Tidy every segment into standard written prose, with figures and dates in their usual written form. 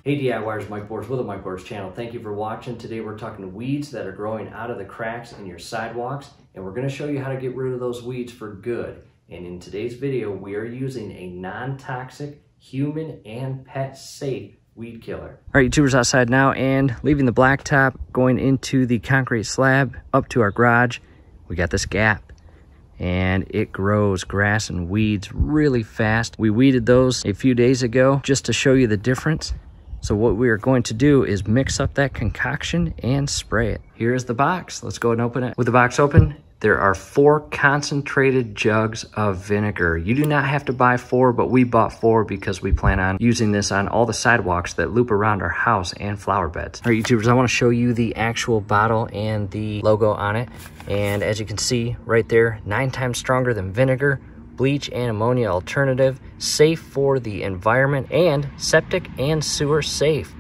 Hey DIYers, Mike Bors with the Mike Bors channel. Thank you for watching. Today we're talking weeds that are growing out of the cracks in your sidewalks, and we're going to show you how to get rid of those weeds for good. And in today's video, we are using a non-toxic, human and pet safe weed killer. All right, YouTubers, outside now and leaving the blacktop, going into the concrete slab up to our garage. We got this gap and it grows grass and weeds really fast. We weeded those a few days ago just to show you the difference. So what we are going to do is mix up that concoction and spray it. Here's the box. Let's go ahead and open it. With the box open, there are 4 concentrated jugs of vinegar. You do not have to buy 4, but we bought 4 because we plan on using this on all the sidewalks that loop around our house and flower beds. All right, YouTubers, I want to show you the actual bottle and the logo on it. And as you can see right there, 9 times stronger than vinegar, bleach and ammonia alternative, safe for the environment, and septic and sewer safe.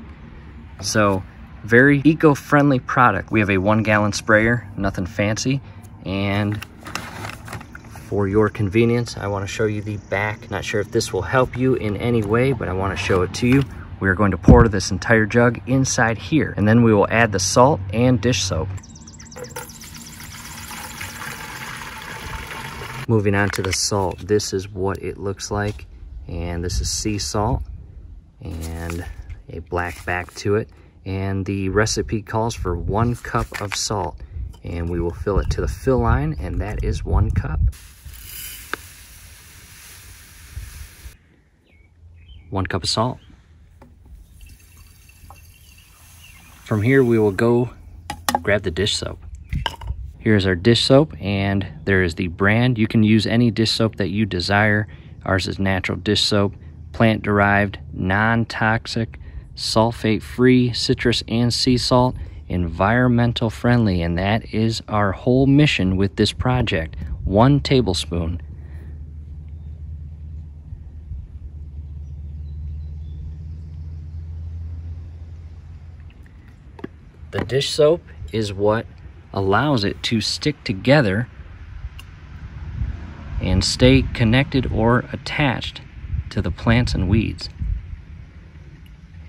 So very eco-friendly product. We have a 1-gallon sprayer, nothing fancy. And for your convenience, I want to show you the back. Not sure if this will help you in any way, but I want to show it to you. We are going to pour this entire jug inside here, and then we will add the salt and dish soap. Moving on to the salt, this is what it looks like, and this is sea salt and a black back to it, and the recipe calls for 1 cup of salt, and we will fill it to the fill line, and that is 1 cup. 1 cup of salt. From here we will go grab the dish soap. Here's our dish soap, and there is the brand. You can use any dish soap that you desire. Ours is natural dish soap, plant-derived, non-toxic, sulfate-free, citrus and sea salt, environmental friendly, and that is our whole mission with this project. 1 tablespoon. The dish soap is what allows it to stick together and stay connected or attached to the plants and weeds.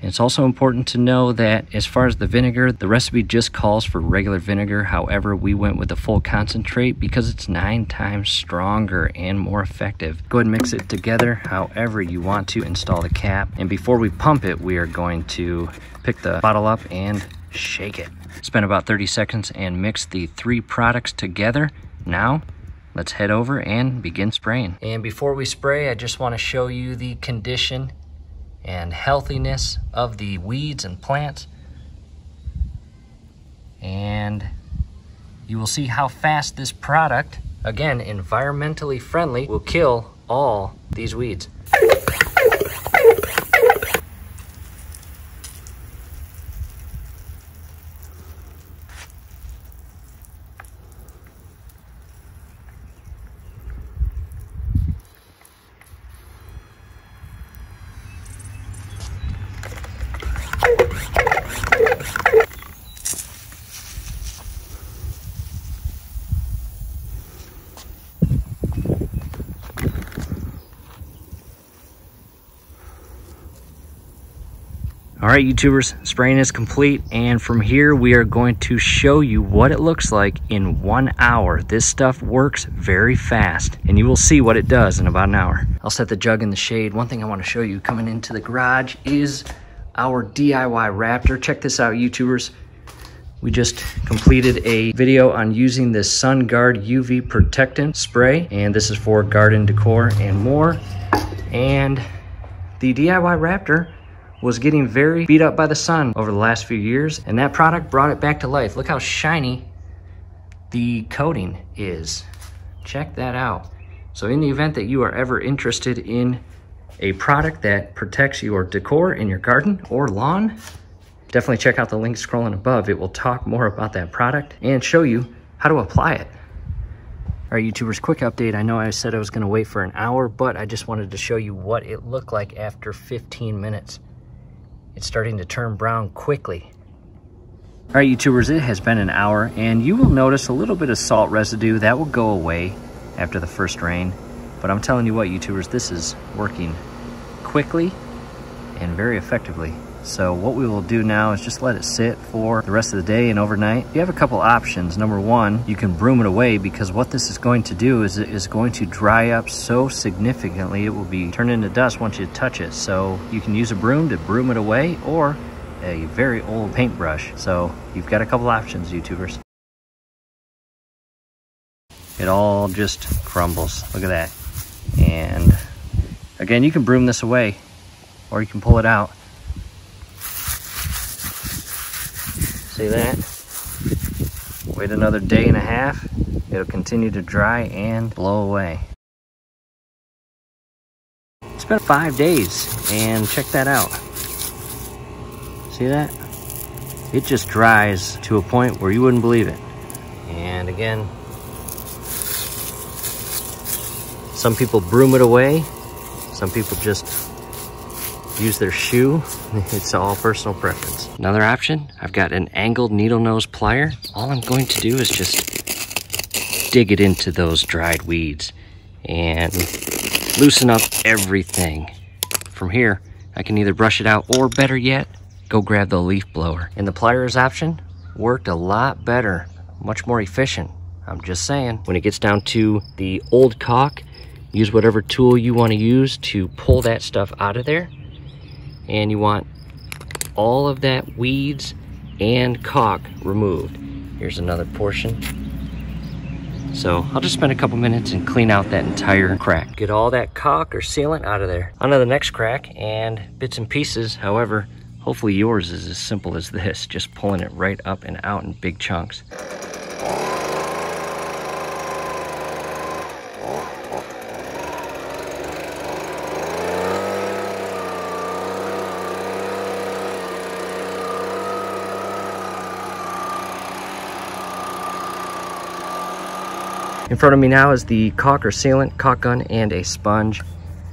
It's also important to know that as far as the vinegar, the recipe just calls for regular vinegar. However, we went with the full concentrate because it's 9 times stronger and more effective. Go ahead and mix it together however you want to. Install the cap, and before we pump it, we are going to pick the bottle up and shake it. Spend about 30 seconds and mix the 3 products together. Now, let's head over and begin spraying. And before we spray, I just want to show you the condition and healthiness of the weeds and plants. And you will see how fast this product, again, environmentally friendly, will kill all these weeds. All right, YouTubers, spraying is complete, and from here we are going to show you what it looks like in 1 hour. This stuff works very fast, and you will see what it does in about an hour. I'll set the jug in the shade. One thing I want to show you coming into the garage is our DIY Raptor. Check this out, YouTubers. We just completed a video on using this Sun Guard UV protectant spray, and this is for garden decor and more. And the DIY Raptor was getting very beat up by the sun over the last few years, and that product brought it back to life. Look how shiny the coating is. Check that out. So in the event that you are ever interested in a product that protects your decor in your garden or lawn, definitely check out the link scrolling above. It will talk more about that product and show you how to apply it. All right, YouTubers, quick update. I know I said I was gonna wait for an hour, but I just wanted to show you what it looked like after 15 minutes. It's starting to turn brown quickly. All right, YouTubers, it has been an hour, and you will notice a little bit of salt residue. That will go away after the first rain. But I'm telling you what, YouTubers, this is working quickly and very effectively. So what we will do now is just let it sit for the rest of the day and overnight. You have a couple options. Number one, you can broom it away, because what this is going to do is it is going to dry up so significantly it will be turned into dust once you touch it. So you can use a broom to broom it away, or a very old paintbrush. So you've got a couple options, YouTubers. It all just crumbles. Look at that. And again, you can broom this away, or you can pull it out. See that? Wait another day and a half, it'll continue to dry and blow away. It's been 5 days, and check that out. See that? It just dries to a point where you wouldn't believe it. And again, some people broom it away, some people just use their shoe. It's all personal preference. Another option, I've got an angled needle nose plier. All I'm going to do is just dig it into those dried weeds and loosen up everything. From here, I can either brush it out, or better yet, go grab the leaf blower. And the pliers option worked a lot better, much more efficient. I'm just saying. When it gets down to the old caulk, use whatever tool you want to use to pull that stuff out of there. And you want all of that weeds and caulk removed. Here's another portion. So I'll just spend a couple minutes and clean out that entire crack. Get all that caulk or sealant out of there. On to the next crack and bits and pieces. However, hopefully yours is as simple as this, just pulling it right up and out in big chunks. In front of me now is the caulk or sealant, caulk gun, and a sponge.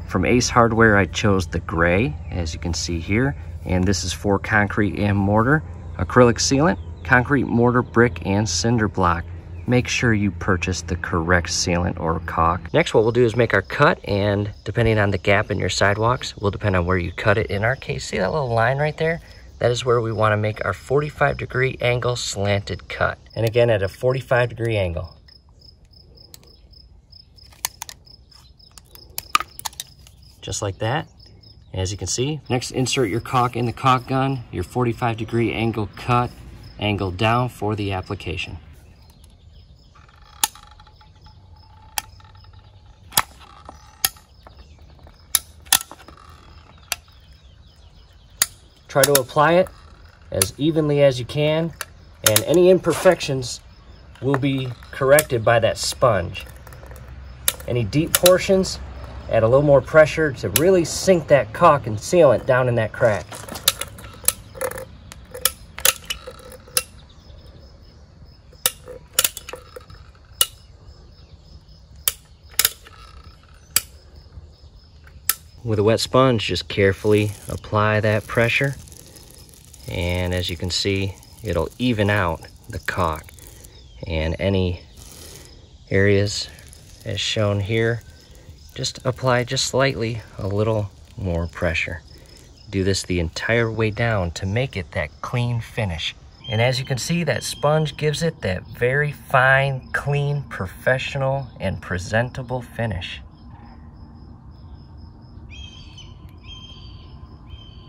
From Ace Hardware, I chose the gray, as you can see here, and this is for concrete and mortar. Acrylic sealant, concrete, mortar, brick, and cinder block. Make sure you purchase the correct sealant or caulk. Next, what we'll do is make our cut, and depending on the gap in your sidewalks, will depend on where you cut it. In our case, see that little line right there? That is where we want to make our 45-degree angle slanted cut. And again, at a 45-degree angle. Just like that. As you can see, next insert your caulk in the caulk gun, your 45-degree angle cut, angle down for the application. Try to apply it as evenly as you can, and any imperfections will be corrected by that sponge. Any deep portions, add a little more pressure to really sink that caulk and sealant down in that crack. With a wet sponge, just carefully apply that pressure, and as you can see, it'll even out the caulk. And any areas as shown here, just apply just slightly a little more pressure. Do this the entire way down to make it that clean finish. And as you can see, that sponge gives it that very fine, clean, professional, and presentable finish.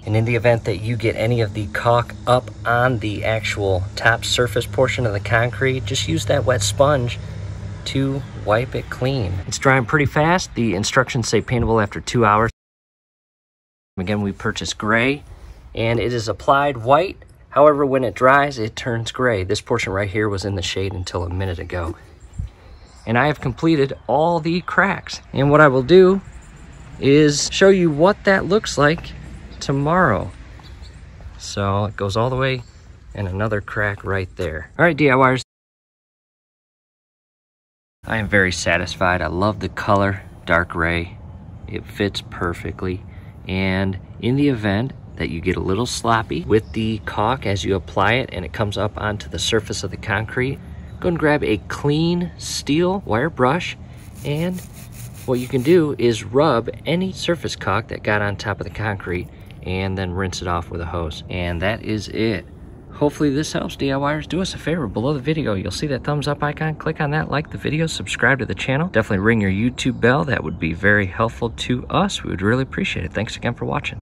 And in the event that you get any of the caulk up on the actual top surface portion of the concrete, just use that wet sponge to wipe it clean. It's drying pretty fast. The instructions say paintable after 2 hours. Again, we purchased gray, and it is applied white. However, when it dries, it turns gray. This portion right here was in the shade until a minute ago. And I have completed all the cracks. And what I will do is show you what that looks like tomorrow. So it goes all the way, and another crack right there. All right, DIYers. I am very satisfied. I love the color, dark gray. It fits perfectly. And in the event that you get a little sloppy with the caulk as you apply it and it comes up onto the surface of the concrete, go and grab a clean steel wire brush, and what you can do is rub any surface caulk that got on top of the concrete and then rinse it off with a hose. And that is it. Hopefully this helps, DIYers. Do us a favor, below the video, you'll see that thumbs up icon. Click on that, like the video, subscribe to the channel. Definitely ring your YouTube bell. That would be very helpful to us. We would really appreciate it. Thanks again for watching.